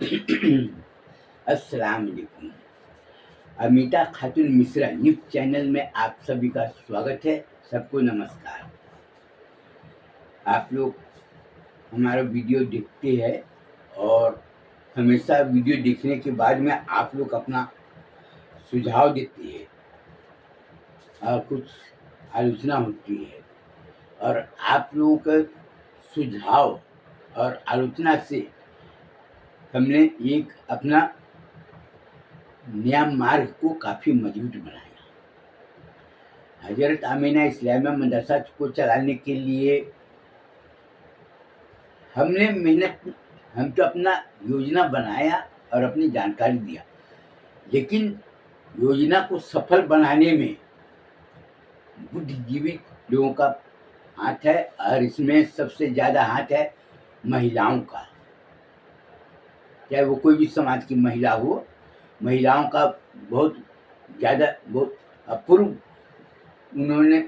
अस्सलाम वालेकुम। अमीता खातून Mishra news channel में आप सभी का स्वागत है। सबको नमस्कार। आप लोग हमारा वीडियो देखते हैं और हमेशा वीडियो देखने के बाद में आप लोग अपना सुझाव देते हैं और कुछ आलोचना होती है और आप लोगों का सुझाव और आलोचना से हमने एक अपना नया मार्ग को काफ़ी मजबूत बनाया। हज़रत आमीना इस्लामिया मदरसा को चलाने के लिए हमने हम तो अपना योजना बनाया और अपनी जानकारी दिया, लेकिन योजना को सफल बनाने में बुद्धिजीवी लोगों का हाथ है और इसमें सबसे ज़्यादा हाथ है महिलाओं का। चाहे वो कोई भी समाज की महिला हो, महिलाओं का बहुत अपूर्व उन्होंने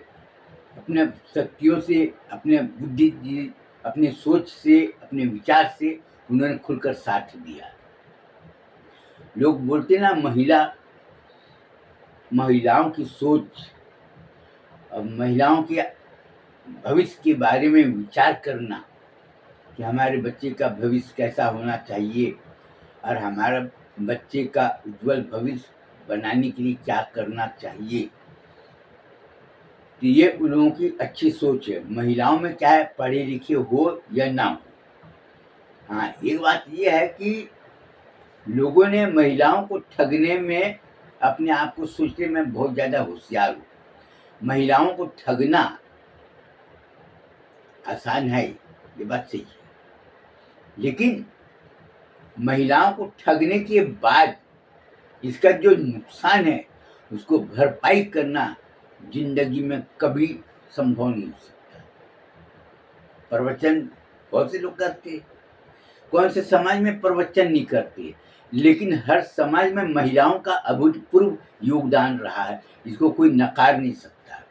अपने शक्तियों से, अपने सोच से, अपने विचार से उन्होंने खुलकर साथ दिया। लोग बोलते ना महिलाओं की सोच और महिलाओं के भविष्य के बारे में विचार करना कि हमारे बच्चे का भविष्य कैसा होना चाहिए और हमारा बच्चे का उज्जवल भविष्य बनाने के लिए क्या करना चाहिए। तो ये उन लोगों की अच्छी सोच है। महिलाओं में क्या है, पढ़े लिखे हो या ना हो। हाँ, एक बात ये है कि लोगों ने महिलाओं को ठगने में अपने आप को सोचने में बहुत ज़्यादा होशियार हो। महिलाओं को ठगना आसान है, ये बात सही है, लेकिन महिलाओं को ठगने के बाद इसका जो नुकसान है उसको भरपाई करना जिंदगी में कभी संभव नहीं हो सकता। प्रवचन बहुत से लोग करते, कौन से समाज में प्रवचन नहीं करते, लेकिन हर समाज में महिलाओं का अभूतपूर्व योगदान रहा है, इसको कोई नकार नहीं सकता।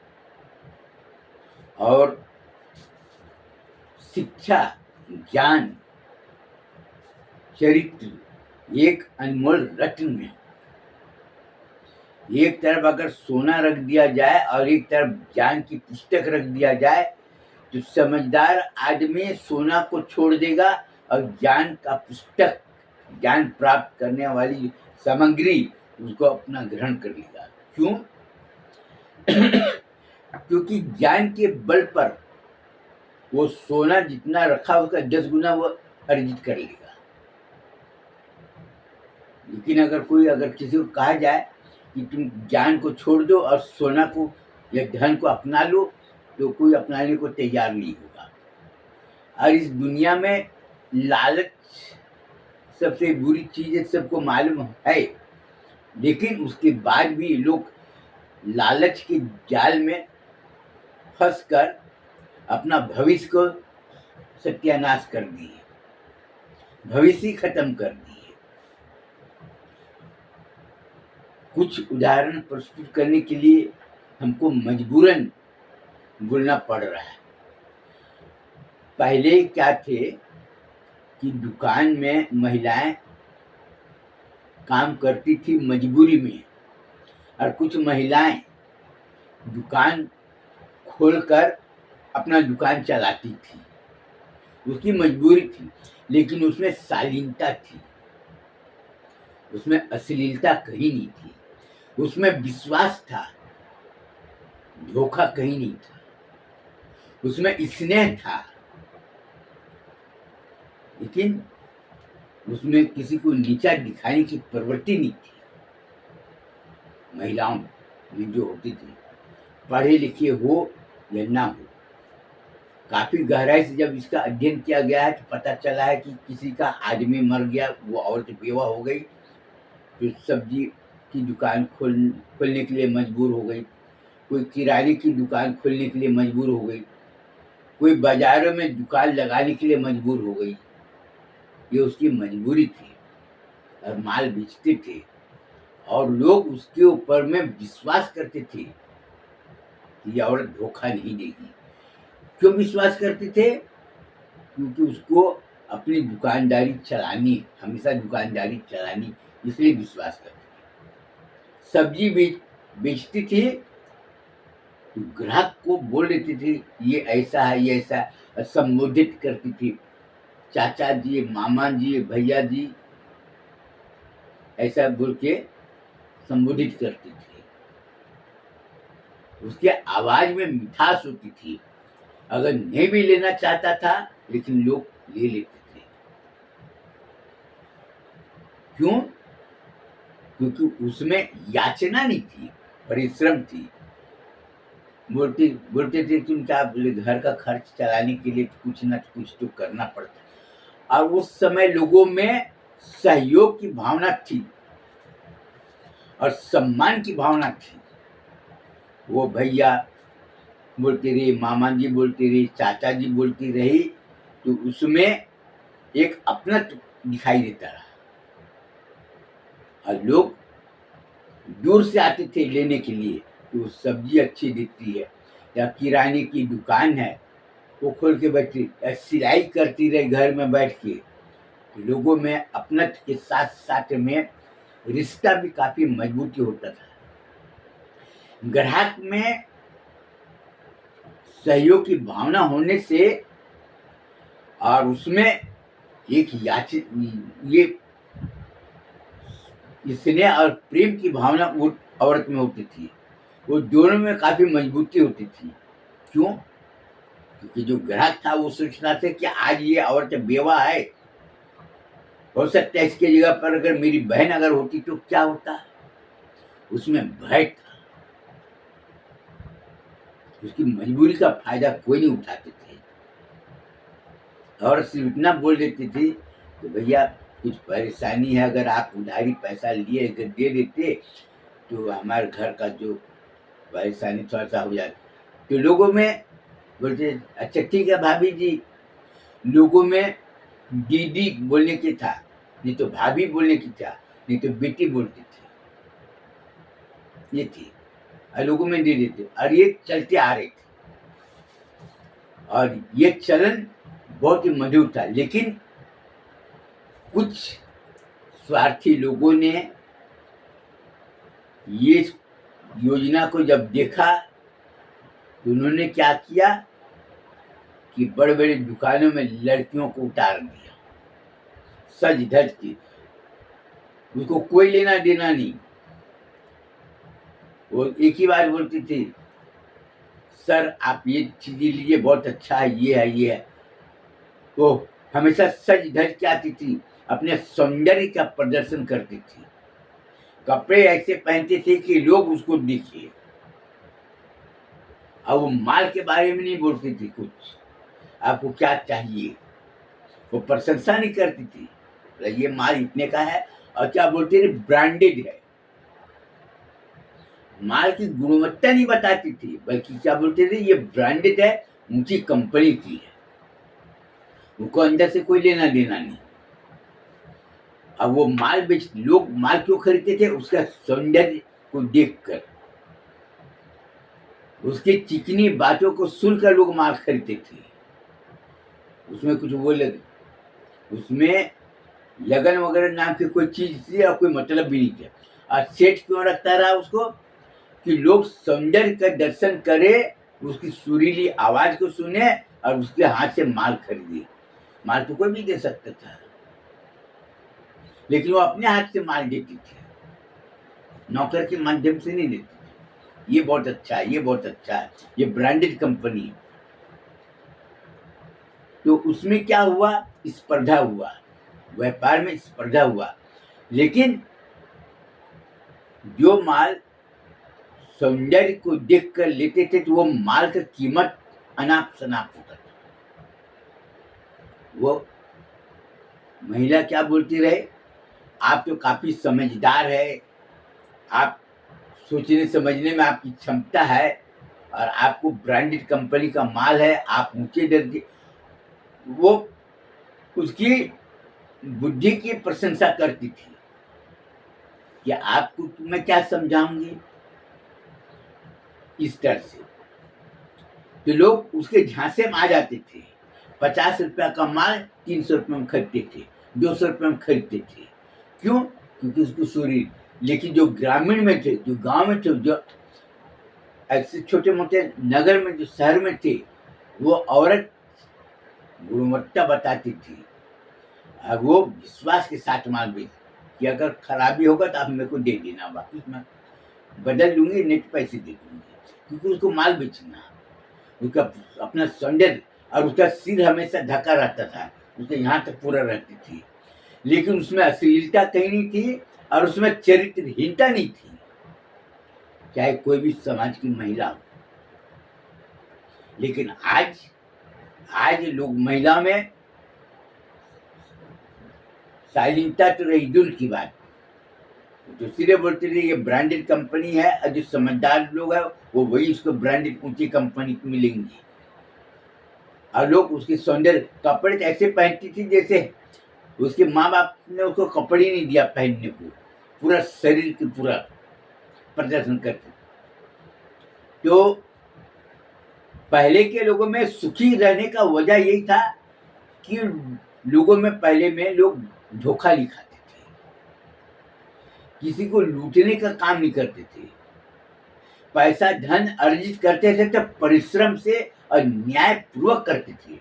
और शिक्षा, ज्ञान, चरित्र एक अनमोल रत्न है। एक तरफ अगर सोना रख दिया जाए और एक तरफ ज्ञान की पुस्तक रख दिया जाए तो समझदार आदमी सोना को छोड़ देगा और ज्ञान का पुस्तक, ज्ञान प्राप्त करने वाली सामग्री उसको अपना ग्रहण कर लेगा। क्यों? क्योंकि ज्ञान के बल पर वो सोना जितना रखा उसका 10 गुना वो अर्जित कर लेगा। लेकिन अगर किसी को कहा जाए कि तुम ज्ञान को छोड़ दो और सोना को या धन को अपना लो, तो कोई अपनाने को तैयार नहीं होगा। और इस दुनिया में लालच सबसे बुरी चीज है, सबको मालूम है, लेकिन उसके बाद भी लोग लालच के जाल में फंसकर अपना भविष्य को सत्यानाश कर दिए, भविष्य खत्म कर दिए। कुछ उदाहरण प्रस्तुत करने के लिए हमको मजबूरन बोलना पड़ रहा है। पहले क्या थे कि दुकान में महिलाएं काम करती थी मजबूरी में, और कुछ महिलाएं दुकान खोलकर अपना दुकान चलाती थी, उसकी मजबूरी थी, लेकिन उसमें शालीनता थी, उसमें अश्लीलता कहीं नहीं थी, उसमें विश्वास था, धोखा कहीं नहीं था, उसमें स्नेह था, लेकिन उसमें किसी को नीचा दिखाने की प्रवृत्ति नहीं थी। महिलाओं में जो होती थी, पढ़े लिखे हो या ना हो, काफी गहराई से जब इसका अध्ययन किया गया है तो पता चला है कि किसी का आदमी मर गया, वो औरत बेवा हो गई, तो सब्जी की दुकान खोलने के लिए मजबूर हो गई, कोई किराने की दुकान खोलने के लिए मजबूर हो गई, कोई बाजारों में दुकान लगाने के लिए मजबूर हो गई। ये उसकी मजबूरी थी और माल बेचते थे और लोग उसके ऊपर में विश्वास करते थे कि ये औरत धोखा नहीं देगी। क्यों विश्वास करते थे? क्योंकि उसको अपनी दुकानदारी चलानी, हमेशा दुकानदारी चलानी, इसलिए विश्वास करती थी। सब्जी बेचती थी तो ग्राहक को बोल देती थी ये ऐसा है, ये ऐसा है, संबोधित करती थी, चाचा जी, मामा जी, भैया जी, ऐसा बोल के संबोधित करती थी। उसके आवाज में मिठास होती थी। अगर नहीं भी लेना चाहता था लेकिन लोग ले लेते थे। क्यों? क्योंकि उसमें याचना नहीं थी, परिश्रम थी। बोलते बोलते थे तुम क्या, बोले घर का खर्च चलाने के लिए कुछ न कुछ तो करना पड़ता। और उस समय लोगों में सहयोग की भावना थी और सम्मान की भावना थी। वो भैया बोलती रही, मामा जी बोलती रही, चाचा जी बोलती रही, तो उसमें एक अपनत्व दिखाई देता रहा। और लोग दूर से आते थे लेने के लिए, तो सब्जी अच्छी दिखती है, या किराने की दुकान है वो खोल के बैठी, या सिलाई करती रही घर में बैठ के, तो लोगों में अपनत्व के साथ साथ में रिश्ता भी काफी मजबूती होता था। ग्राहक में सहयोग की भावना होने से और उसमें एक ये स्नेह और प्रेम की भावना वो औरत में होती थी। वो दोनों में काफी मजबूती होती थी। क्यों? क्योंकि जो ग्राहक था वो सोचना था कि आज ये औरत बेवा है, हो सकता है इसकी जगह पर अगर मेरी बहन अगर होती तो क्या होता। उसमें भय था। उसकी मजबूरी का फायदा कोई नहीं उठाते थे। और सिर्फ इतना बोल देती थी कि भैया कुछ परेशानी है, अगर आप उधारी पैसा लिए अगर दे देते तो हमारे घर का जो परेशानी थोड़ा सा हो जाती। तो लोगों में बोलते अच्छा ठीक है भाभी जी। लोगों में दीदी बोलने की था, नहीं तो भाभी बोलने की था, नहीं तो बेटी बोलती थी, ये थी। और लोगों में दे देते और ये चलते आ रहे थे। और ये चलन बहुत ही मधुर था। लेकिन कुछ स्वार्थी लोगों ने ये योजना को जब देखा तो उन्होंने क्या किया कि बड़े बड़े दुकानों में लड़कियों को उतार दिया, सज धज के। उसको कोई लेना देना नहीं। वो एक ही बार बोलती थी सर आप ये चीजें लीजिए, बहुत अच्छा है, ये है, ये है। वो हमेशा सज धज के आती थी, अपने सौंदर्य का प्रदर्शन करती थी। कपड़े ऐसे पहनते थे कि लोग उसको दिखे। और वो माल के बारे में नहीं बोलती थी कुछ, आपको क्या चाहिए, वो प्रशंसा नहीं करती थी, ये माल इतने का है। और क्या बोलती थी, ब्रांडेड है। माल की गुणवत्ता नहीं बताती थी, बल्कि क्या बोलते थे, ये ब्रांडेड है, ऊंची कंपनी की है। उनको अंदर से कोई लेना देना नहीं। अब वो माल बेच, लोग माल क्यों खरीदते थे, उसका सौंदर्य को देखकर, उसकी चिकनी बातों को सुनकर लोग माल खरीदते थे। उसमें कुछ वो उसमें लगन वगैरह नाम की कोई चीज थी और कोई मतलब भी नहीं था। और सेठ क्यों रखता रहा उसको, कि लोग सौंदर्य का दर्शन करे, उसकी सुरीली आवाज को सुने और उसके हाथ से माल खरीदे। माल तो कोई भी दे सकता था, लेकिन वो अपने हाथ से माल देती थी, नौकर के माध्यम से नहीं देती थी। ये बहुत अच्छा है, ये बहुत अच्छा है, ये ब्रांडेड कंपनी है। तो उसमें क्या हुआ, स्पर्धा हुआ, व्यापार में स्पर्धा हुआ। लेकिन जो माल सौंदर्य को देखकर लेते थे तो वो माल का कीमत अनाप शनाप होता था। वो महिला क्या बोलती रहे, आप तो काफी समझदार है, आप सोचने समझने में आपकी क्षमता है, और आपको ब्रांडेड कंपनी का माल है, आप ऊंचे दर्जे। वो उसकी बुद्धि की प्रशंसा करती थी कि आपको मैं क्या समझाऊंगी, इस तरह से। तो लोग उसके झांसे में आ जाते थे। ₹50 का माल 300 रुपये में खरीदते थे, 200 रुपये में खरीदते थे। क्यों? क्योंकि उसको शरीर। लेकिन जो ग्रामीण में थे, जो गांव में थे, जो ऐसे छोटे मोटे नगर में, जो शहर में थे, वो औरत गुणवत्ता बताती थी और वो विश्वास के साथ माल बेचती कि अगर खराबी होगा तो आप मेरे को दे देना, वापिस मैं बदल लूंगी, नेट पैसे दे दूंगी, क्योंकि उसको माल बेचना। उसका अपना सौंदर्य और उसका सिर हमेशा ढका रहता था, उसके यहाँ तक पूरा रहती थी, लेकिन उसमें अश्लीलता कहीं नहीं थी और उसमें चरित्रहीनता नहीं थी, चाहे कोई भी समाज की महिला हो। लेकिन आज लोग महिला में शालीनता तो रही दूर की बात, तो सीधे बोलते थे ये ब्रांडेड कंपनी है, और जो समझदार लोग हैं वो वही उसको ब्रांडेड ऊंची कंपनी मिलेंगी। और लोग उसके सौंदर्य कपड़े ऐसे पहनती थी जैसे उसके माँ बाप ने उसको कपड़े नहीं दिया पहनने को, पूरा शरीर की पूरा प्रदर्शन करती। तो पहले के लोगों में सुखी रहने का वजह यही था कि लोगों में पहले में लोग धोखा नहीं खाते थे, किसी को लूटने का काम नहीं करते थे, पैसा धन अर्जित करते थे तो परिश्रम से और न्याय पूर्वक करते थे।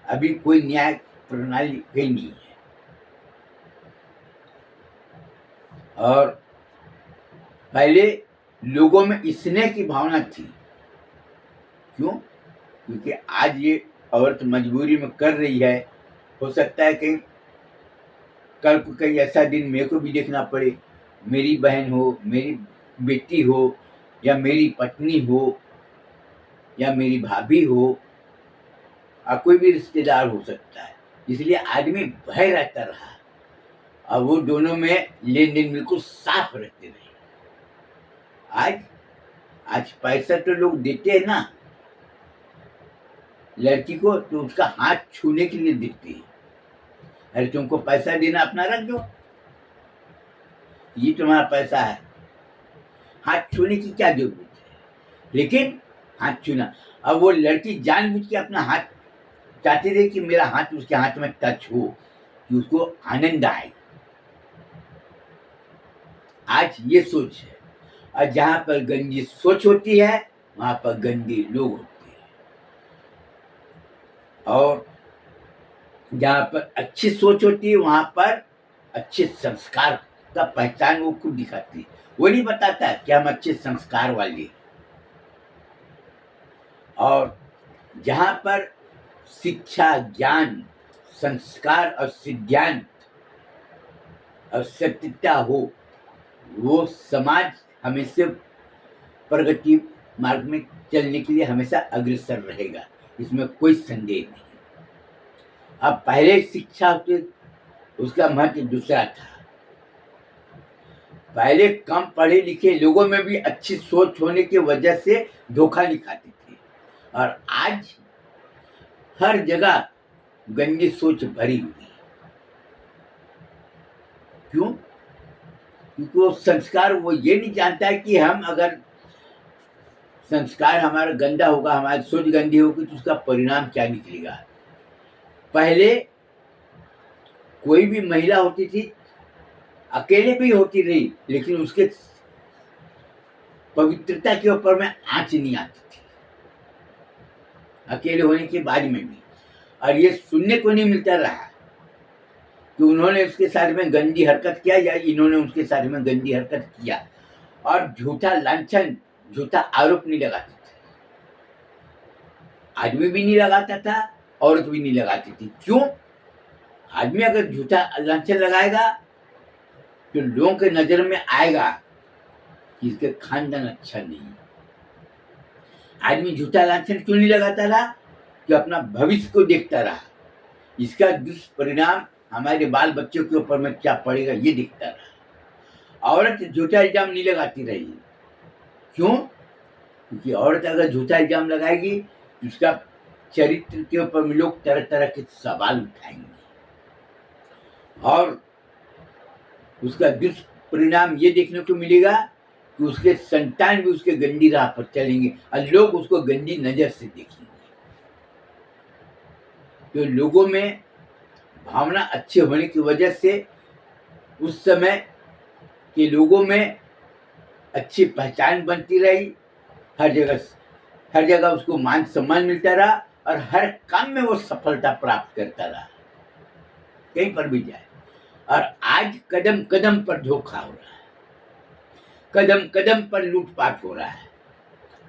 अभी कोई न्याय प्रणाली गई नहीं है। और पहले लोगों में स्नेह की भावना थी। क्यों? क्योंकि आज ये औरत मजबूरी में कर रही है, हो सकता है कहीं कल को कहीं ऐसा दिन मेरे को भी देखना पड़े, मेरी बहन हो, मेरी बेटी हो, या मेरी पत्नी हो, या मेरी भाभी हो, और कोई भी रिश्तेदार हो सकता है। इसलिए आदमी भय रहता रहा और वो दोनों में लेन देन बिल्कुल साफ रहते रहे। आज पैसा तो लोग देते हैं ना लड़की को, तो उसका हाथ छूने के लिए देते हैं। अरे तुमको पैसा देना, अपना रख दो, ये तुम्हारा पैसा है, हाथ छूने की क्या जरूरत है? लेकिन हाथ छूना, अब वो लड़की जानबूझ के अपना हाथ चाहती थी कि मेरा हाथ उसके हाथ में टच हो, कि उसको आनंद आए। आज ये सोच है, और जहां पर गंदी सोच होती है वहां पर गंदे लोग होते हैं, और जहां पर अच्छी सोच होती है वहां पर अच्छे संस्कार का पहचान वो खुद दिखाती है। वो नहीं बताता कि हम अच्छे संस्कार वाले। और जहां पर शिक्षा, ज्ञान, संस्कार और सिद्धांत और सत्यता हो, वो समाज हमेशा प्रगति मार्ग में चलने के लिए हमेशा अग्रसर रहेगा, इसमें कोई संदेह नहीं। अब पहले शिक्षा होती, उसका महत्व दूसरा था। पहले कम पढ़े लिखे लोगों में भी अच्छी सोच होने की वजह से धोखा नहीं खाते थे, और आज हर जगह गंदी सोच भरी हुई है। क्यों? क्योंकि वो संस्कार, वो ये नहीं जानता है कि हम अगर संस्कार हमारा गंदा होगा, हमारी सोच गंदी होगी, तो उसका परिणाम क्या निकलेगा। पहले कोई भी महिला होती थी, अकेले भी होती रही, लेकिन उसके पवित्रता के ऊपर में आंच नहीं आती थी, अकेले होने के बाद में भी। और ये सुनने को नहीं मिलता रहा कि उन्होंने उसके साथ में गंदी हरकत किया या इन्होंने उसके साथ में गंदी हरकत किया, और झूठा लांछन, झूठा आरोप नहीं लगाते थे। आदमी भी नहीं लगाता था, औरत भी नहीं लगाती थी। क्यों? आदमी अगर झूठा लांछन लगाएगा तो लोगों के नजर में आएगा कि इसके खानदान अच्छा नहीं है। आदमी झूठा लांछन क्यों नहीं लगाता रहा? कि अपना भविष्य को देखता रहा, इसका दुष्परिणाम हमारे बाल बच्चों के ऊपर में क्या पड़ेगा ये दिखता रहा। औरत झूठा इल्जाम नहीं लगाती रही। क्यों? क्योंकि औरत अगर झूठा इल्जाम लगाएगी तो उसका चरित्र के ऊपर में लोग तरह तरह के सवाल उठाएंगे, और उसका दुष्परिणाम ये देखने को मिलेगा कि उसके संतान भी उसके गंदी राह पर चलेंगे और लोग उसको गंदी नजर से देखेंगे। तो लोगों में भावना अच्छे होने की वजह से उस समय के लोगों में अच्छी पहचान बनती रही। हर जगह उसको मान सम्मान मिलता रहा और हर काम में वो सफलता प्राप्त करता रहा, कहीं पर भी जाए। और आज कदम कदम पर धोखा हो रहा है, कदम कदम पर लूटपाट हो रहा है।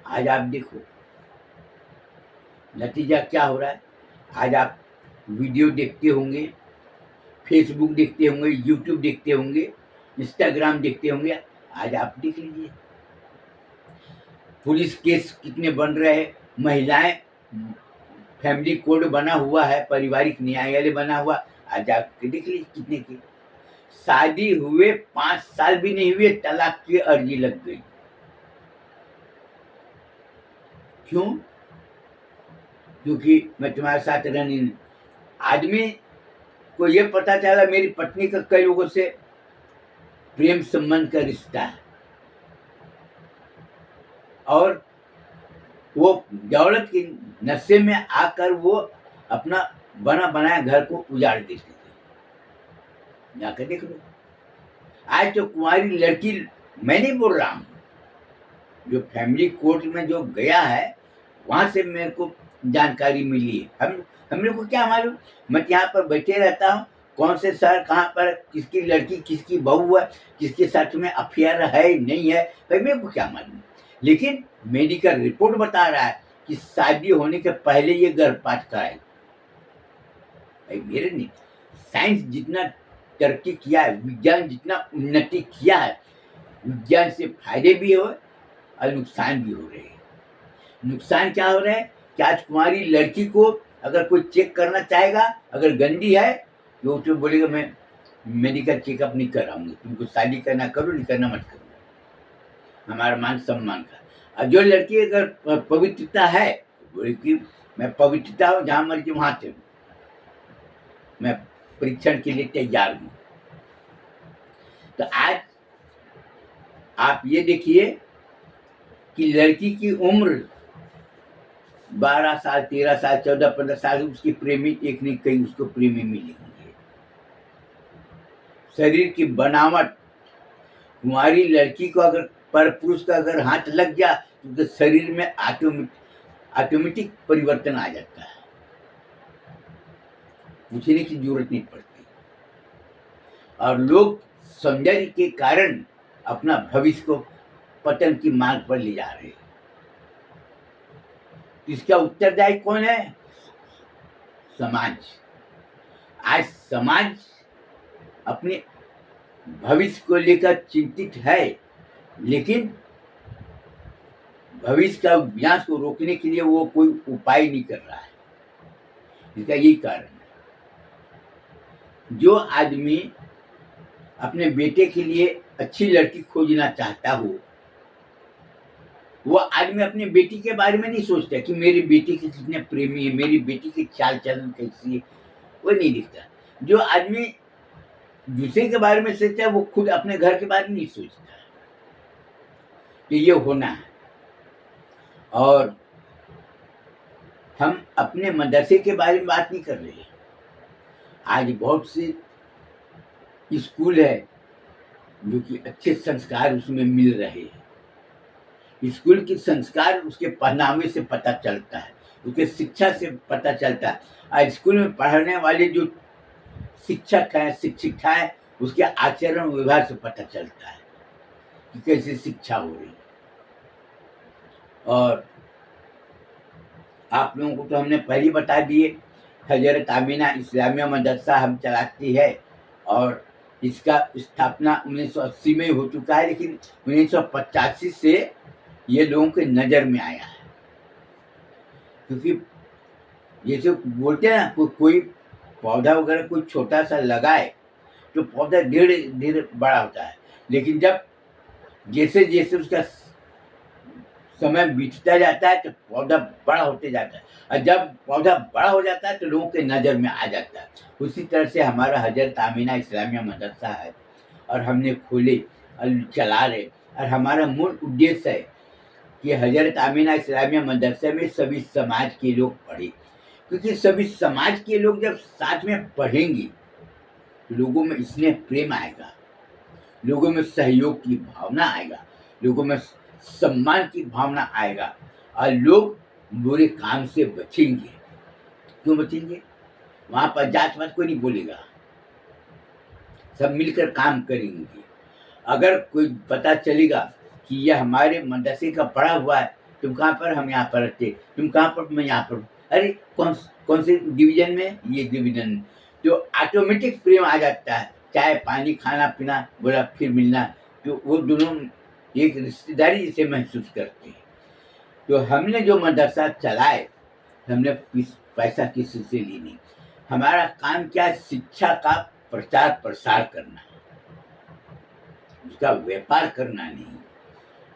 आज आप देखो नतीजा क्या हो रहा है। आज आप वीडियो देखते होंगे, फेसबुक देखते होंगे, यूट्यूब देखते होंगे, इंस्टाग्राम देखते होंगे। आज आप देख लीजिए पुलिस केस कितने बन रहे हैं। महिलाएं, फैमिली कोड बना हुआ है, पारिवारिक न्यायालय बना हुआ। आज आप देख लीजिए कितने की शादी हुए 5 साल भी नहीं हुए, तलाक की अर्जी लग गई। क्यों? क्योंकि मैं तुम्हारे साथ रहने नहीं। आदमी को ये पता चला मेरी पत्नी का कई लोगों से प्रेम संबंध का रिश्ता है, और वो दौलत के नशे में आकर वो अपना बना बनाया घर को उजाड़ देते थे। जाकर देख लो। आज तो कुंवारी लड़की, मैं नहीं बोल रहा हूँ, जो फैमिली कोर्ट में जो गया है वहां से मेरे को जानकारी मिली है। हम लोग को क्या मालूम। मैं यहाँ पर बैठे रहता हूँ, कौन से शहर कहाँ पर किसकी लड़की किसकी बहू है, किसके साथ में अफेयर है नहीं है, भाई मेरे को क्या मालूम। लेकिन मेडिकल रिपोर्ट बता रहा है कि शादी होने के पहले ये गर्भपात कराए। भाई मेरे नहीं, साइंस जितना तरक्की किया है, विज्ञान जितना उन्नति किया है, विज्ञान से फायदे भी हो और नुकसान भी हो रहे हैं। नुकसान क्या हो रहा है कि आज कुंवारी लड़की को अगर कोई चेक करना चाहेगा, अगर गंदी है तो बोलेगा मैं मेडिकल चेकअप नहीं कराऊंगी, तुमको शादी करना करो, नहीं करना मत करो, हमारा मान सम्मान का। और जो लड़की अगर पवित्रता है, बोले कि मैं पवित्रता हूँ, जहां मर्जी वहां से मैं परीक्षण के लिए तैयार हूं। तो आज आप ये देखिए कि लड़की की उम्र 12 साल, 13 साल, 14, 15 साल, उसकी प्रेमी एक नहीं कहीं उसको प्रेमी मिले होंगे। शरीर की बनावट, कुंवारी लड़की को अगर पर पुरुष का अगर हाथ लग गया तो शरीर में ऑटोमेटिक परिवर्तन आ जाता है, पूछने की जरूरत नहीं पड़ती। और लोग सौंदर्य के कारण अपना भविष्य को पतन की मार्ग पर ले जा रहे हैं। इसका उत्तरदायी कौन है? समाज। आज समाज अपने भविष्य को लेकर चिंतित है, लेकिन भविष्य का विनाश को रोकने के लिए वो कोई उपाय नहीं कर रहा है। इसका यही कारण है। जो आदमी अपने बेटे के लिए अच्छी लड़की खोजना चाहता हो, वो आदमी अपनी बेटी के बारे में नहीं सोचता कि मेरी बेटी के कितने प्रेमी है, मेरी बेटी की चाल चलन कैसी है, वो नहीं दिखता। जो आदमी दूसरे के बारे में सोचता है, वो खुद अपने घर के बारे में नहीं सोचता कि ये होना है। और हम अपने मदरसे के बारे में बात नहीं कर रहे हैं। आज बहुत से स्कूल है जो कि अच्छे संस्कार उसमें मिल रहे हैं। स्कूल के संस्कार उसके पहनावे से पता चलता है, उसके शिक्षा से पता चलता है। आज स्कूल में पढ़ाने वाले जो शिक्षक हैं, शिक्षिका हैं, उसके आचरण व्यवहार से पता चलता है कि कैसे शिक्षा हो रही है। और आप लोगों को तो हमने पहले बता दिए, हजरत आमीना इस्लामिया मदरसा हम चलाती है, और इसका स्थापना 1980 में हो चुका है, लेकिन 1985 से ये लोगों के नज़र में आया है। क्योंकि जैसे बोलते हैं ना, कोई पौधा वगैरह कोई छोटा सा लगाए तो पौधा धीरे धीरे बड़ा होता है, लेकिन जब जैसे जैसे उसका समय बीतता जाता है तो पौधा बड़ा होते जाता है, और जब पौधा बड़ा हो जाता है तो लोगों के नज़र में आ जाता है। उसी तरह से हमारा हजरत आमीना इस्लामिया मदरसा है, और हमने खोले और चला रहे, और हमारा मूल उद्देश्य है कि हजरत आमीना इस्लामिया मदरसे में सभी समाज के लोग पढ़े। क्योंकि सभी समाज के लोग जब साथ में पढ़ेंगे तो लोगों में स्नेह प्रेम आएगा, लोगों में सहयोग की भावना आएगा, लोगों में सम्मान की भावना आएगा और लोग बुरे काम से बचेंगे। क्यों बचेंगे? वहां पर जात पात कोई नहीं बोलेगा, सब मिलकर काम करेंगे। अगर कोई पता चलेगा कि यह हमारे मदरसे का पढ़ा हुआ है, तुम कहाँ पर, हम यहाँ पर रहते, तुम कहाँ पर, मैं यहाँ पर, अरे कौन कौन से डिवीजन में, ये डिवीजन में, तो ऑटोमेटिक प्रेम आ जाता है। चाय पानी खाना पीना बोला फिर मिलना, तो वो दोनों एक रिश्तेदारी जैसे महसूस करते हैं। तो हमने जो मदरसा चलाए, हमने पैसा किसी से ली नहीं। हमारा काम क्या है? शिक्षा का प्रचार प्रसार करना, उसका व्यापार करना नहीं।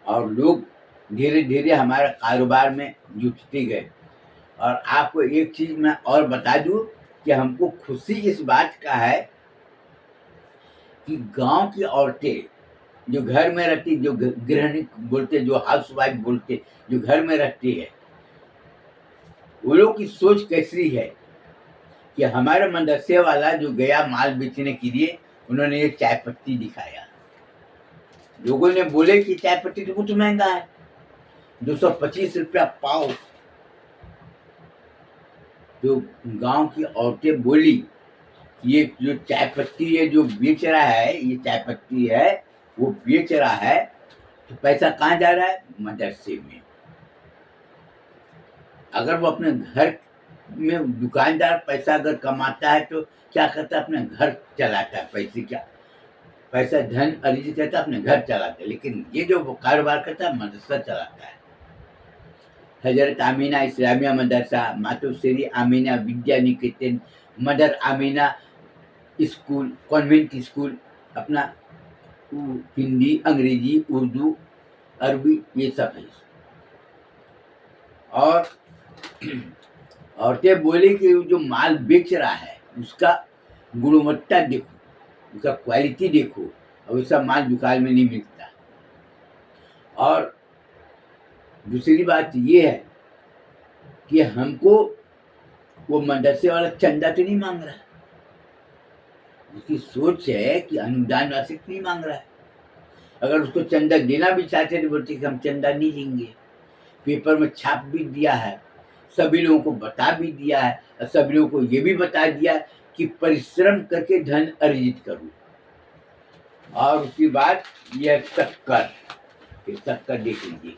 और लोग धीरे धीरे हमारे कारोबार में जुटते गए। और आपको एक चीज मैं और बता दूं कि हमको खुशी इस बात का है कि गांव की औरतें जो घर में रहती, जो गृहिणी बोलते, जो हाउस वाइफ बोलते, जो घर में रहती है, वो लोग की सोच कैसी है कि हमारे मदरसे वाला जो गया माल बेचने के लिए, उन्होंने ये चाय पत्ती दिखाया। लोगों ने बोले कि चाय पत्ती तो बहुत महंगा है, 225 रुपया पाव। तो गांव की औरतें बोली कि ये जो चाय पत्ती है जो बेच रहा है, ये चाय पत्ती है वो बेच रहा है, तो पैसा कहाँ जा रहा है? मदरसे में। अगर वो अपने घर में दुकानदार पैसा अगर कमाता है तो क्या करता है? अपने घर चलाता है। पैसे क्या, पैसा धन अर्जित करता है, अपने घर चलाता है। लेकिन ये जो कारोबार करता है, मदरसा चलाता है। Hazrat Amina Islamia Madrasa, Matoshri Amina Vidya Niketan, mother Amina school, convent school, अपना हिंदी, अंग्रेजी, उर्दू, अरबी, ये सब है। और औरतें बोली कि जो माल बेच रहा है उसका गुणवत्ता देखो, उसका क्वालिटी देखो, और उसका माल दुकान में नहीं मिलता। और दूसरी बात ये है कि हमको वो मदरसे वाला चंदा तो नहीं मांग रहा, उसकी सोच है कि अनुदान राशि नहीं मांग रहा है। अगर उसको चंदा देना भी चाहते तो बोलते कि हम चंदा नहीं लेंगे। पेपर में छाप भी दिया है, सभी लोगों को बता भी दिया है, और सभी लोगों को ये भी बता दिया कि परिश्रम करके धन अर्जित करो। और उसके बाद यह शक्कर, ये शक्कर देख लीजिए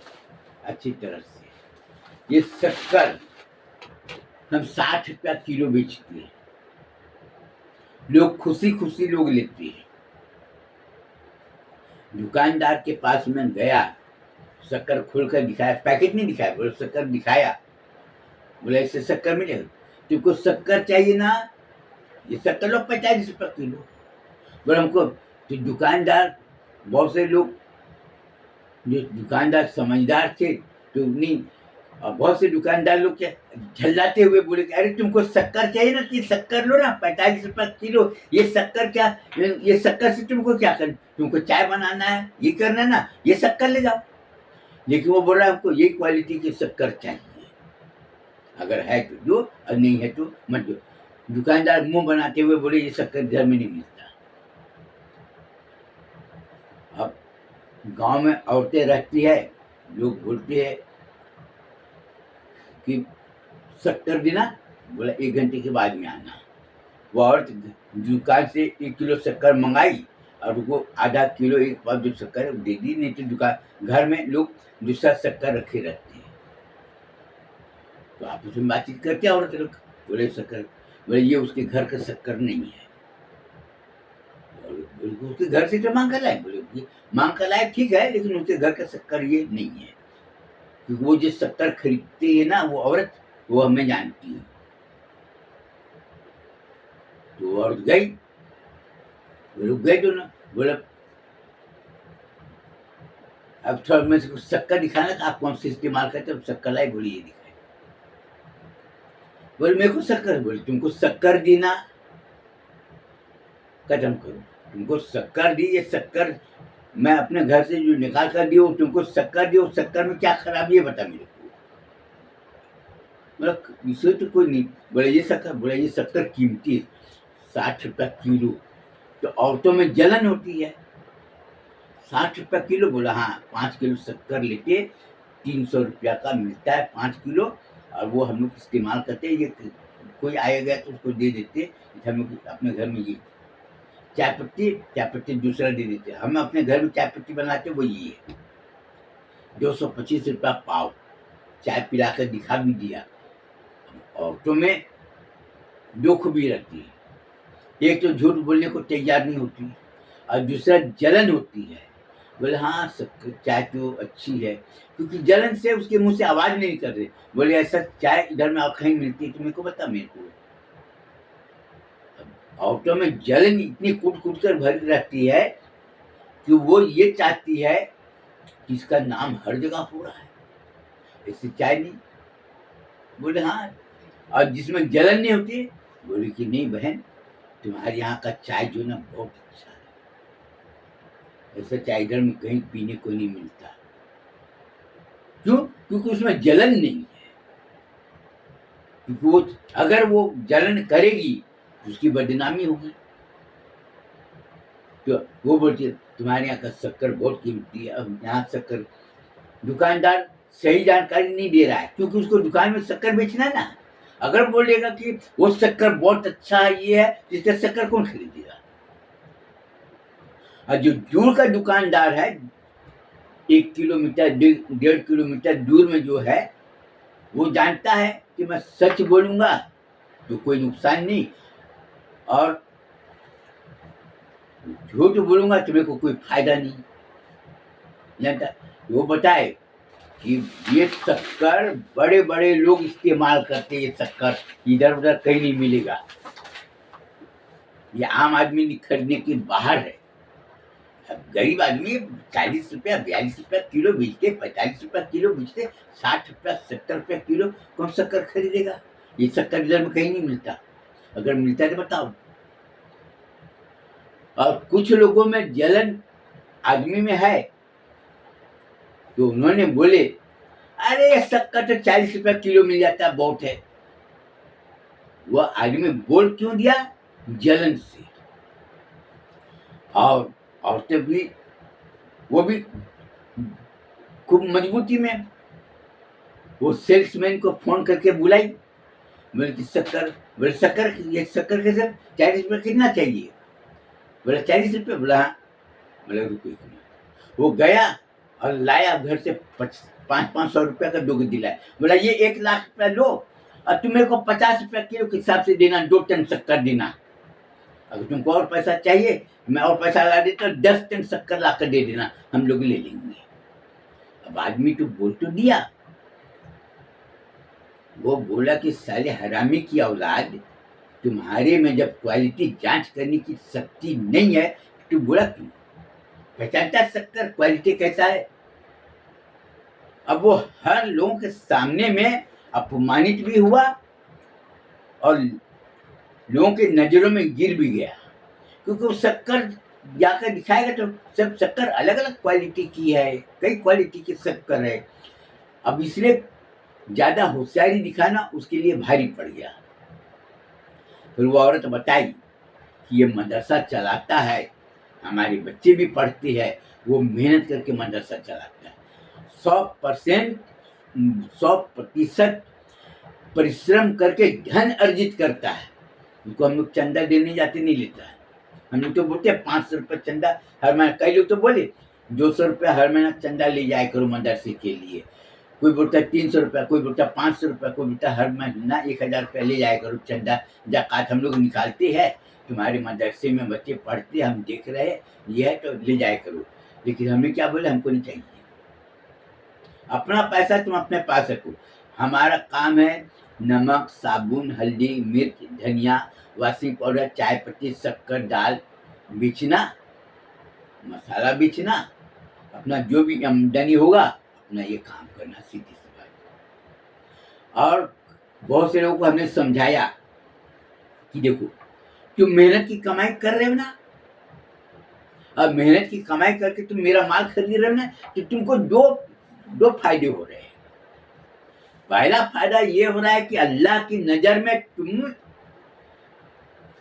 अच्छी तरह से। ये शक्कर हम 60 रुपया किलो बेचते हैं, लोग खुशी खुशी लोग लेते हैं। दुकानदार के पास में गया, शक्कर खोलकर दिखाया, पैकेट नहीं दिखाया, बोले शक्कर दिखाया, बोले इससे शक्कर मिलेगा, तुमको शक्कर चाहिए ना, ये शक्कर लो 45 रुपया किलो। बोले हमको, तो दुकानदार, बहुत से लोग जो दुकानदार समझदार थे तो नहीं, और बहुत से दुकानदार लोग क्या झल्लाते हुए बोले कि अरे तुमको शक्कर चाहिए ना, कि शक्कर लो ना, 45 रुपया किलो। ये शक्कर क्या, ये शक्कर से तुमको क्या करना, तुमको चाय बनाना है, ये करना है ना, ये शक्कर ले जाओ। लेकिन वो बोल रहा है हमको ये क्वालिटी की शक्कर चाहिए, अगर है तो दो, और नहीं है तो मत दो। दुकानदार मुंह बनाते हुए बोले ये शक्कर घर में नहीं मिलता। अब गांव में औरतें रहती है, लोग बोलते हैं कि शक्कर देना, बोला 1 घंटे के बाद में आना। वो औरत दुकान से 1 किलो शक्कर मंगाई और वो आधा किलो एक पाव जो शक्कर दे दी। नहीं तो दुकान घर में लोग दूसरा शक्कर रखे रहते हैं, तो आपस में बातचीत करते हैं औरत लोग, बोले शक्कर, बोले ये उसके घर का शक्कर नहीं है। उसके घर से तो मांग कर लाए, बोले मांग कर लाए ठीक है, लेकिन उसके घर का शक्कर ये नहीं है, क्योंकि वो जो शक्कर खरीदती है ना वो औरत, वो हमें जानती है। तो औरत गई, रुक गए दोनों, बोला अब थोड़ा मैं शक्कर दिखाना था, आप कौन सी इस्तेमाल करते हो? शक्कर लाई, बोली ये दिखाई, बोले मेरे को शक्कर, बोले तुमको शक्कर देना खत्म करो, तुमको शक्कर दी, ये शक्कर मैं अपने घर से जो निकाल कर दी, तुमको शक्कर दी, शक्कर में क्या खराबी है बता मेरे को। मतलब इससे तो कोई नहीं। बोले ये शक्कर कीमती है, 60 रुपया किलो। तो औरतों में जलन होती है। 60 रुपया किलो, बोला हाँ 5 किलो शक्कर लेके 300 रुपया का मिलता है 5 किलो, और वो हम लोग इस्तेमाल करते हैं। ये कोई आया गया तो उसको दे देते, हम लोग अपने घर में ये चाय पत्ती दूसरा दे देते। हम अपने घर में चाय पत्ती बनाते वो ये है, 225 रुपया पाव। चाय पिला कर दिखा भी दिया। औरतों में दुख भी रहती है, एक तो झूठ बोलने को तैयार नहीं होती, और दूसरा जलन होती है। बोले हाँ चाय तो अच्छी है, क्योंकि जलन से उसके मुंह से आवाज नहीं कर रहे। बोले ऐसा चाय इधर में और कहीं मिलती है तो मेरे को बता। मेरे को औरतों में जलन इतनी कूट कूट कर भरी रहती है कि वो ये चाहती है कि इसका नाम हर जगह हो रहा है, इससे चाय नहीं। बोले हाँ, और जिसमें जलन नहीं होती, बोले कि नहीं बहन, तुम्हारे यहाँ का चाय जो ना बहुत अच्छा है, ऐसा चाय इधर में कहीं पीने को नहीं मिलता। क्यों? क्योंकि उसमें जलन नहीं है। क्योंकि वो अगर वो जलन करेगी तो उसकी बदनामी होगी। तो वो बोलती है तुम्हारे यहाँ का शक्कर बहुत कीमती है। अब यहाँ शक्कर दुकानदार सही जानकारी नहीं दे रहा है, क्योंकि उसको दुकान में शक्कर बेचना है ना। अगर बोलेगा कि वो शक्कर बहुत अच्छा है, ये है, जिसका शक्कर कौन खरीदेगा? और जो दूर का दुकानदार है, 1 किलोमीटर 1.5 किलोमीटर दूर में जो है, वो जानता है कि मैं सच बोलूंगा तो कोई नुकसान नहीं, और झूठ बोलूंगा तो मेरे को कोई फायदा नहीं। जानता वो बताए कि ये शक्कर बड़े बड़े लोग इस्तेमाल करते, ये शक्कर इधर उधर कहीं नहीं मिलेगा, ये आम आदमी खरीदने के बाहर है। अब गरीब आदमी 40 रुपया 42 रुपया किलो बेचते, 45 रुपया किलो बेचते, 60 रुपया 70 रुपया किलो कौन शक्कर खरीदेगा? ये शक्कर इधर में कहीं नहीं मिलता। अगर मिलता है तो बताओ। और कुछ लोगों में जलन आदमी में है, तो उन्होंने बोले अरे शक्कर तो 40 रुपया किलो मिल जाता है, बहुत है। वह आदमी बोल क्यों दिया? जलन से। और औरतें भी, वो भी खूब मजबूती में, वो सेल्समैन को फोन करके बुलाई। बोले कि शक्कर, बोले शक्कर, ये शक्कर के सर 40 रुपया कितना चाहिए? बोले 40 रुपया। बोला हाँ। बोले रुको। वो गया और लाया घर से 500 रुपया का 2 दिलाया। बोला ये 1 लाख रुपया लो, और तुम मेरे को 50 रुपया किलो के हिसाब से देना, 2 टन शक्कर देना। अगर तुमको और पैसा चाहिए मैं और पैसा ला देता, 10 टन शक्कर ला कर दे देना, हम लोग ले लेंगे। अब आदमी तो बोल तो दिया। वो बोला कि साले हरामी की औलाद, तुम्हारे में जब क्वालिटी जांच करने की शक्ति नहीं है तो बोला क्यों? पहचानता शक्कर क्वालिटी कैसा है? अब वो हर लोगों के सामने में अपमानित भी हुआ और लोगों के नजरों में गिर भी गया, क्योंकि वो शक्कर जाकर दिखाएगा तो सब शक्कर अलग अलग क्वालिटी की है, कई क्वालिटी की शक्कर है। अब इसलिए ज्यादा होशियारी दिखाना उसके लिए भारी पड़ गया। फिर वो औरत बताई कि ये मदरसा चलाता है, हमारे बच्चे भी पढ़ते हैं, वो मेहनत करके मदरसा चलाता है, 100% परिश्रम करके धन अर्जित करता है। उनको हम लोग चंदा देने जाते नहीं लेता है। हम लोग तो बोलते हैं 500 रुपये चंदा हर महीना। कई लोग तो बोले 200 रुपया हर महीना चंदा ले जाए करो मदरसे के लिए। कोई बोलता है 300 रुपया, कोई बोलता है 500 रुपया, कोई बोलता है हर महीना 1000 रुपया ले जाए करो चंदा, जाकात हम लोग निकालते हैं, तुम्हारे मदरसे में बच्चे पढ़ते, हम देख रहे हैं, ये है तो ले जाए करो। लेकिन हमें क्या बोले, हमको नहीं चाहिए। अपना पैसा तुम अपने पास रखो, हमारा काम है नमक, साबुन, हल्दी, मिर्च, धनिया, वॉशिंग पाउडर, चाय पत्ती, शक्कर, दाल बेचना, मसाला बेचना, अपना जो भी आमदनी होगा अपना ये काम करना, सीधी सी बात। और बहुत से लोगों को हमने समझाया कि देखो तुम मेहनत की कमाई कर रहे हो ना, अब मेहनत की कमाई करके तुम मेरा माल खरीद रहे हो ना, तो तुमको दो फायदे हो रहे हैं। पहला फायदा ये हो रहा है कि अल्लाह की नजर में तुम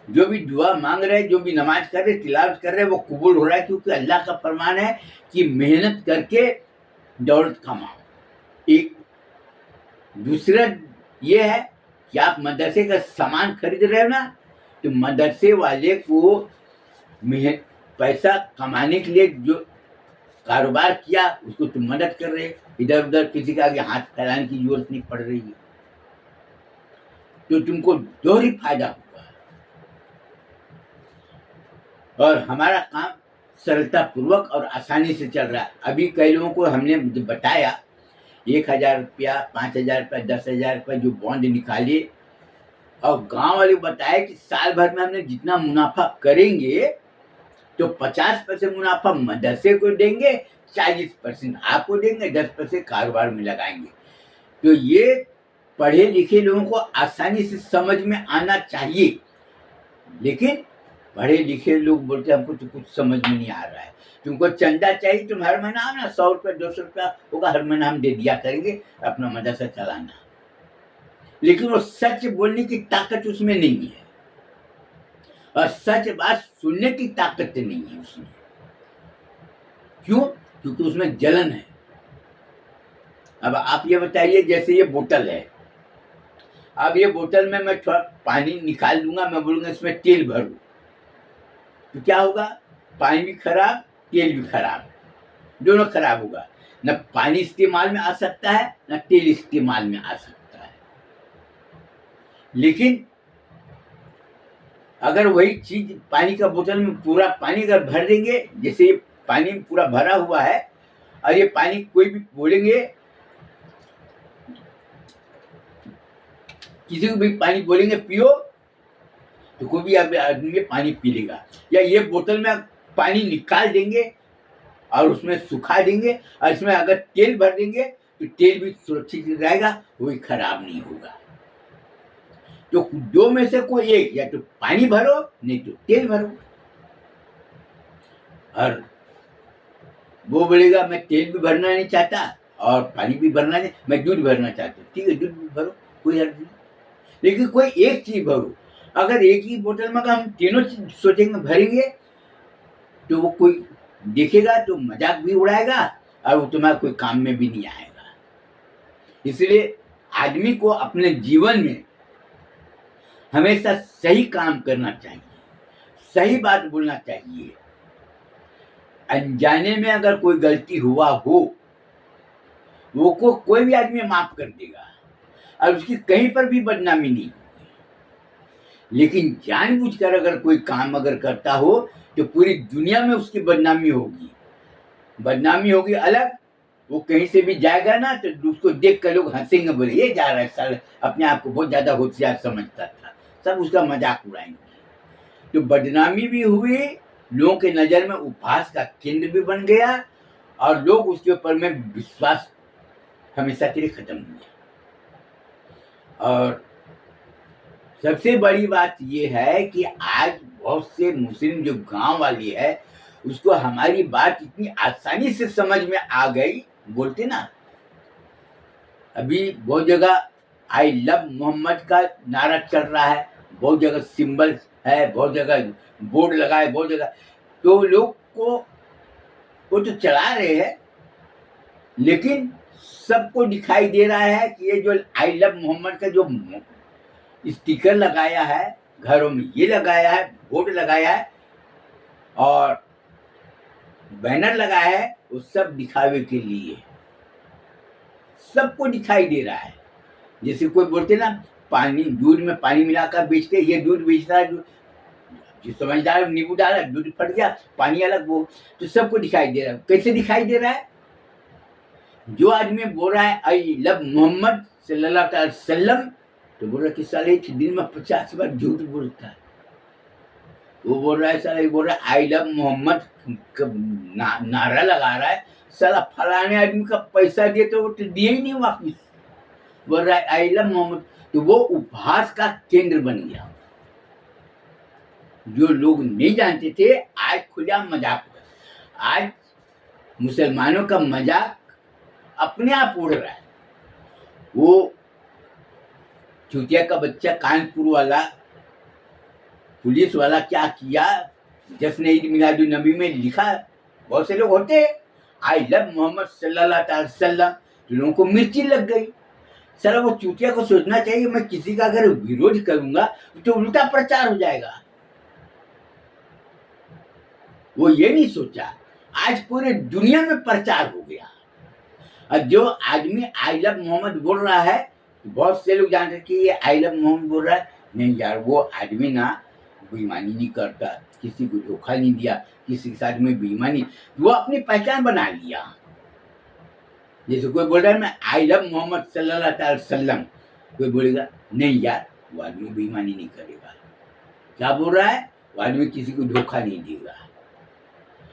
जो भी दुआ मांग रहे, जो भी नमाज कर रहे, तिलावत कर रहे, वो कबूल हो रहा है, क्योंकि अल्लाह का फरमान है कि मेहनत करके दौलत कमाओ। एक दूसरा ये है कि आप मदरसे का सामान खरीद रहे हो ना, तो मदरसे वाले को पैसा कमाने के लिए जो कारोबार किया उसको तुम मदद कर रहे, इधर उधर किसी का आगे हाथ फैलाने की जरूरत नहीं पड़ रही है, तो तुमको दोहरी फायदा हुआ। और हमारा काम सरलता पूर्वक और आसानी से चल रहा है। अभी कई लोगों को हमने बताया 1,000 रुपया, 5,000 रुपया, 10,000 रुपया जो बॉन्ड निकाले, और गांव वाले बताए कि साल भर में हमने जितना मुनाफा करेंगे तो 50% मुनाफा मदरसे को देंगे, 40% आपको देंगे, 10% कारोबार में लगाएंगे। तो ये पढ़े लिखे लोगों को आसानी से समझ में आना चाहिए, लेकिन पढ़े लिखे लोग बोलते हमको तो कुछ समझ में नहीं आ रहा है, तुमको चंदा चाहिए, तुम हर महीना आओ ना, 100 रुपया 200 रुपया होगा, हर महीना हम दे दिया करेंगे, अपना मदरसा चलाना। लेकिन वो सच बोलने की ताकत उसमें नहीं है, और सच बात सुनने की ताकत नहीं है उसमें। क्यों? क्योंकि उसमें जलन है। अब आप ये बताइए, जैसे ये बोतल है, अब ये बोतल में मैं थोड़ा पानी निकाल दूंगा, मैं बोलूंगा इसमें तेल भरूं, तो क्या होगा? पानी भी खराब, तेल भी खराब, दोनों खराब होगा। न पानी इस्तेमाल में आ सकता है, न तेल इस्तेमाल में आ सकता है। लेकिन अगर वही चीज पानी का बोतल में पूरा पानी अगर भर देंगे, जैसे ये पानी पूरा भरा हुआ है, और ये पानी कोई भी बोलेंगे, किसी को भी पानी बोलेंगे पियो, तो कोई भी आदमी पानी पी लेगा। या ये बोतल में पानी निकाल देंगे और उसमें सुखा देंगे, और इसमें अगर तेल भर देंगे तो तेल भी सुरक्षित रहेगा, वही खराब नहीं होगा। तो दो में से कोई एक, या तो पानी भरो नहीं तो तेल भरो। और वो बोलेगा मैं तेल भी भरना नहीं चाहता और पानी भी भरना नहीं, मैं दूध भरना चाहता हूँ, ठीक है दूध भी भरो, कोई हर्ज नहीं, लेकिन कोई एक चीज भरो। अगर एक ही बोतल में हम तीनों चीज सोचेंगे भरेंगे, तो वो कोई देखेगा तो मजाक भी उड़ाएगा, और वो तुम्हारा कोई काम में भी नहीं आएगा। इसलिए आदमी को अपने जीवन में हमेशा सही काम करना चाहिए, सही बात बोलना चाहिए। अनजाने में अगर कोई गलती हुआ हो, वो को कोई भी आदमी माफ कर देगा, और उसकी कहीं पर भी बदनामी नहीं होगी। लेकिन जानबूझकर अगर कोई काम अगर करता हो, तो पूरी दुनिया में उसकी बदनामी होगी। बदनामी होगी अलग, वो कहीं से भी जाएगा ना, तो उसको देख कर लोग हंसेंगे, बोले ये जा रहा है साल, अपने आप को बहुत ज्यादा होशियार समझता था, सब उसका मजाक उड़ाएंगे। तो बदनामी भी हुई, लोगों के नजर में उपहास का केंद्र भी बन गया, और लोग उसके ऊपर में विश्वास हमेशा के लिए खत्म हो गया। और सबसे बड़ी बात यह है कि आज बहुत से मुस्लिम जो गांव वाली है, उसको हमारी बात इतनी आसानी से समझ में आ गई। बोलते ना, अभी बहुत जगह आई लव मोहम्मद का नारा चल रहा है, बहुत जगह सिंबल है, बहुत जगह बोर्ड लगा है, बहुत जगह, तो लोग को वो तो चला रहे हैं, लेकिन सबको दिखाई दे रहा है कि ये जो आई लव मोहम्मद का जो स्टिकर लगाया है, घरों में ये लगाया है, बोर्ड लगाया है और बैनर लगाया है, वो सब दिखावे के लिए, सबको दिखाई दे रहा है। जैसे कोई बोलते ना पानी, दूध में पानी मिलाकर बेचते, ये दूध बेचता है, जो समझदार नींबू डाला, दूध फट गया, पानी अलग, वो तो सबको दिखाई दे रहा है। कैसे दिखाई दे रहा है? जो आदमी बोल रहा है आई लव मोहम्मद सल्लल्लाहु अलैहि वसल्लम, तो बोल रहा है कि साले एक दिन में 50 बार झूठ बोलता है। वो बोल रहा है, साले बोल रहा है आई लव मोहम्मद नारा लगा रहा है, साला फलाने आदमी का पैसा दिए तो वो तो दिए ही नहीं वापिस, बोल रहा है आई लव मोहम्मद। तो वो उपहास का केंद्र बन गया। जो लोग नहीं जानते थे, आज खुला मजाक, आज मुसलमानों का मजाक अपने आप उड़ रहा है। वो चूतिया का बच्चा कानपुर वाला पुलिस वाला क्या किया, जश्न ईद मिलादुन नबी में लिखा, बहुत से लोग होते हैं आई लव मोहम्मद सल्लल्लाहु अलैहि वसल्लम, तो लोगों को मिर्ची लग गई। सर वो चूतिया को सोचना चाहिए मैं किसी का अगर विरोध करूंगा तो उल्टा प्रचार हो जाएगा। वो ये नहीं सोचा, आज पूरे दुनिया में प्रचार हो गया। और जो आदमी आई लव मोहम्मद बोल रहा है, बहुत से लोग जानते कि ये आई लव मोहम्मद बोल रहा है। नहीं यार, वो आदमी ना बेईमानी नहीं करता, किसी को धोखा नहीं दिया, किसी के साथ में बेईमानी, वो अपनी पहचान बना लिया। जैसे कोई बोल रहा है मैं आई लव मोहम्मद सल्लल्लाहु अलैहि वसल्लम, कोई बोलेगा नहीं यार वो आदमी बेईमानी नहीं करेगा। क्या बोल रहा है? वो आदमी किसी को धोखा नहीं देगा।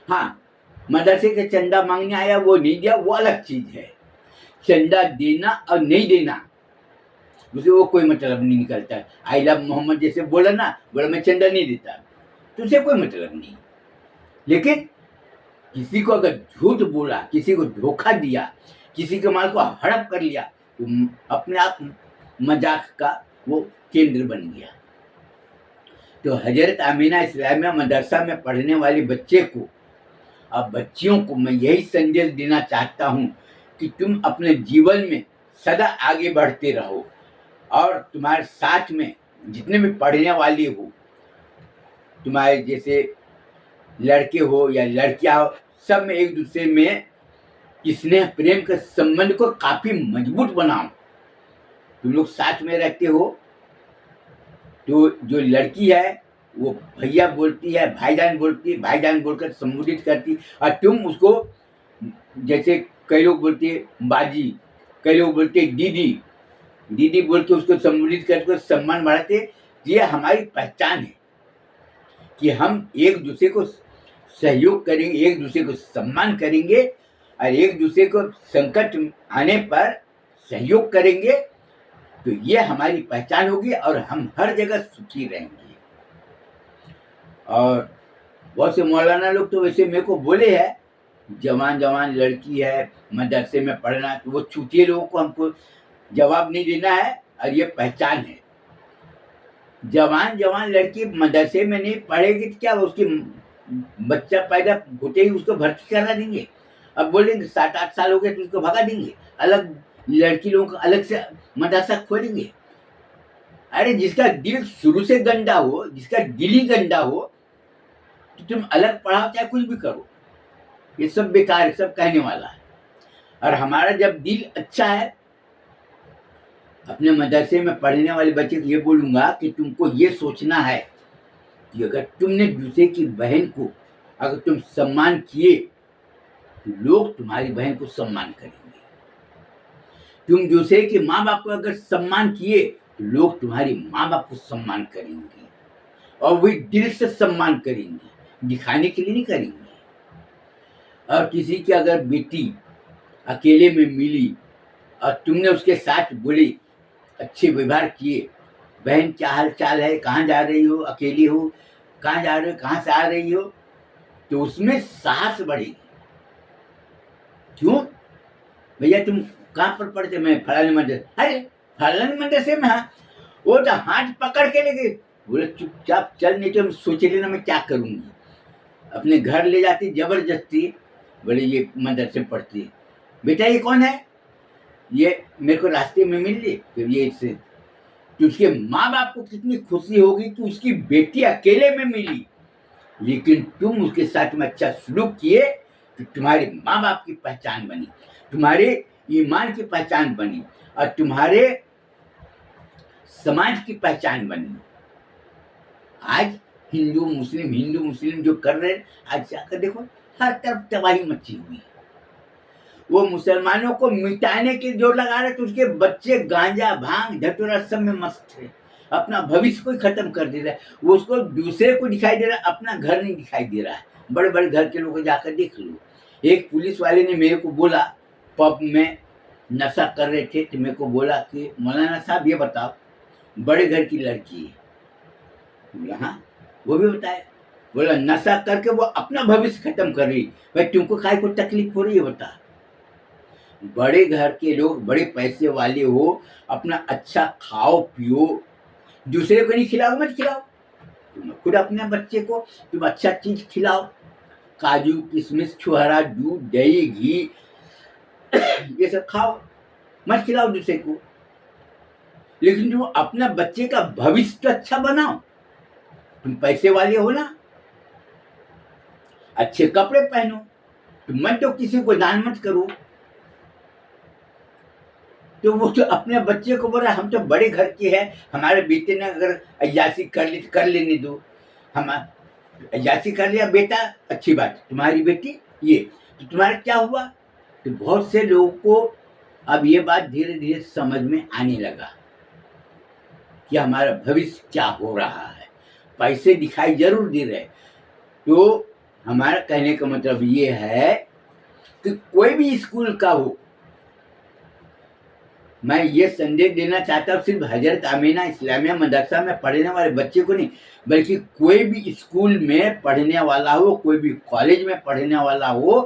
हाँ, मदरसे के चंदा मांगने आया, वो नहीं दिया, वो अलग चीज है। चंदा देना और नहीं देना उसे वो कोई मतलब नहीं निकलता है। आई लव मोहम्मद जैसे बोला ना, बोला मैं चंदा नहीं देता, तो उसे कोई मतलब नहीं। लेकिन किसी को अगर झूठ बोला, किसी को धोखा दिया, किसी के माल को हड़प कर लिया, तो अपने आप मजाक का वो केंद्र बन गया। तो हजरत आमीना इस्लामिया मदरसा में पढ़ने वाले बच्चे को और बच्चियों को मैं यही संदेश देना चाहता हूँ कि तुम अपने जीवन में सदा आगे बढ़ते रहो, और तुम्हारे साथ में जितने भी पढ़ने वाले हो, तुम्हारे जैसे लड़के हो या लड़कियां हो, सब में एक दूसरे में स्नेह प्रेम के संबंध को काफी मजबूत बनाओ। तुम लोग साथ में रहते हो तो जो लड़की है वो भैया बोलती है, भाईजान बोलती है, भाईजान बोलकर संबोधित करती, और तुम उसको जैसे कई लोग बोलते हैं बाजी, कई लोग बोलते हैं दीदी, दीदी बोल के उसको संबोधित करके सम्मान बढ़ाते। ये हमारी पहचान है कि हम एक दूसरे को सहयोग करेंगे, एक दूसरे को सम्मान करेंगे, और एक दूसरे को संकट आने पर सहयोग करेंगे, तो ये हमारी पहचान होगी और हम हर जगह सुखी रहेंगे। और बहुत से मौलाना लोग तो वैसे मेरे को बोले हैं, जवान जवान लड़की है मदरसे में पढ़ना, तो वो चूतिए लोगों को हमको जवाब नहीं देना है, और ये पहचान है। जवान जवान लड़की मदरसे में नहीं पढ़ेगी तो क्या उसकी बच्चा पैदा होते ही उसको भर्ती करा देंगे? अब बोलेंगे 7-8 साल हो गए तो उसको भगा देंगे, अलग लड़की लोगों को अलग से मदरसा खोलेंगे। अरे जिसका दिल शुरू से गंदा हो, जिसका दिल ही गंदा हो, तो तुम अलग पढ़ाओ चाहे कुछ भी करो, ये सब बेकार है, सब कहने वाला है। और हमारा जब दिल अच्छा है, अपने मदरसे में पढ़ने वाले बच्चे को ये बोलूंगा कि तुमको ये सोचना है कि अगर तुमने दूसरे की बहन को अगर तुम सम्मान किए तो लोग तुम्हारी बहन को सम्मान करेंगे। तुम दूसरे के माँ बाप को अगर सम्मान किए तो लोग तुम्हारी माँ बाप को सम्मान करेंगे, और वही दिल से सम्मान करेंगे, दिखाने के लिए नहीं करेंगे। और किसी की अगर बेटी अकेले में मिली और तुमने उसके साथ बोले, अच्छे व्यवहार किए, बहन क्या हाल चाल है, कहाँ जा रही हो, अकेली हो, कहाँ जा रही हो, कहाँ से आ रही हो, तो उसमें साहस बढ़ेगी। क्यों भैया तुम कहाँ पर पढ़ते? मैं फलाने मदरसे। अरे फलाने मदरसे में? हाँ, वो तो हाथ पकड़ के लेके बोले चुपचाप चल, नहीं तो हम सोच लेना मैं क्या करूंगी। अपने घर ले जाती जबरदस्ती, बोले ये मदरसे पढ़ती है। बेटा ये कौन है? ये मेरे को रास्ते में मिल ली, फिर ये इससे तो उसके माँ बाप को कितनी खुशी होगी कि उसकी बेटी अकेले में मिली, लेकिन तुम उसके साथ में अच्छा सलूक किए तो तुम्हारे माँ बाप की पहचान बनी, तुम्हारे ईमान की पहचान बनी, और तुम्हारे समाज की पहचान बनी। आज हिंदू मुस्लिम जो कर रहे हैं, आज जाकर देखो हर तरफ तबाही मची हुई। वो मुसलमानों को मिटाने के जोर लगा रहे, तो उसके बच्चे गांजा भांग धतूरा सब में मस्त है, अपना भविष्य को ही खत्म कर दे रहा है। वो उसको दूसरे को दिखाई दे रहा है, अपना घर नहीं दिखाई दे रहा है। बड़े बड़े घर के लोगों को जाकर देख लो। एक पुलिस वाले ने मेरे को बोला, पब में नशा कर रहे थे, तो मेरे को बोला कि मौलाना साहब ये बताओ, बड़े घर की लड़की है। बोला हाँ, वो भी बताया। बोला नशा करके वो अपना भविष्य खत्म कर रही, भाई तुमको काय को तकलीफ हो रही है बता? बड़े घर के लोग, बड़े पैसे वाले हो, अपना अच्छा खाओ पियो, दूसरे को नहीं खिलाओ, मत खिलाओ। तुम खुद अपने बच्चे को तुम अच्छा चीज खिलाओ, काजू किशमिश छुहारा दूध दही घी ये सब खाओ, मत खिलाओ दूसरे को। लेकिन तुम अपना बच्चे का भविष्य तो अच्छा बनाओ। तुम पैसे वाले हो ना, अच्छे कपड़े पहनो, तुम मत तो किसी को दान मत करो। तो वो तो अपने बच्चे को बोला हम तो बड़े घर के हैं, हमारे बेटे ने अगर अय्यासी कर ली कर लेने दो। हम अय्यासी कर लिया बेटा, अच्छी बात, तुम्हारी बेटी ये, तो तुम्हारा क्या हुआ? तो बहुत से लोगों को अब ये बात धीरे धीरे समझ में आने लगा कि हमारा भविष्य क्या हो रहा है। पैसे दिखाई जरूर दे रहे, तो हमारा कहने का मतलब ये है कि कोई भी स्कूल का हो, मैं ये संदेश देना चाहता हूँ सिर्फ हजरत आमीना इस्लामिया मदरसा में पढ़ने वाले बच्चे को नहीं, बल्कि कोई भी स्कूल में पढ़ने वाला हो, कोई भी कॉलेज में पढ़ने वाला हो,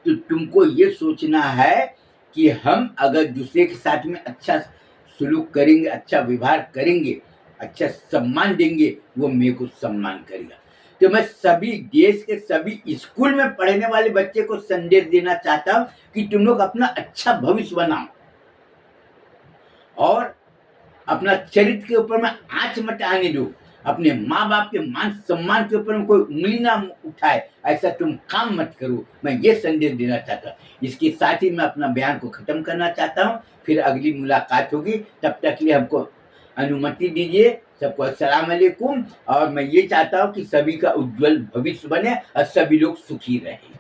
तो तुमको ये सोचना है कि हम अगर दूसरे के साथ में अच्छा सलूक करेंगे, अच्छा व्यवहार करेंगे, अच्छा सम्मान देंगे, वो मेरे को सम्मान करेगा। तो मैं सभी देश के सभी स्कूल में पढ़ने वाले बच्चे को संदेश देना चाहता हूँ कि तुम लोग अपना अच्छा भविष्य बनाओ और अपना चरित्र के ऊपर में आंच मत आने दो, अपने माँ बाप के मान सम्मान के ऊपर में कोई उंगली ना उठाए, ऐसा तुम काम मत करो। मैं ये संदेश देना चाहता हूँ। इसके साथ ही मैं अपना बयान को खत्म करना चाहता हूँ। फिर अगली मुलाकात होगी, तब तक के लिए हमको अनुमति दीजिए। सबको अस्सलाम वालेकुम। और मैं ये चाहता हूँ कि सभी का उज्जवल भविष्य बने और सभी लोग सुखी रहें।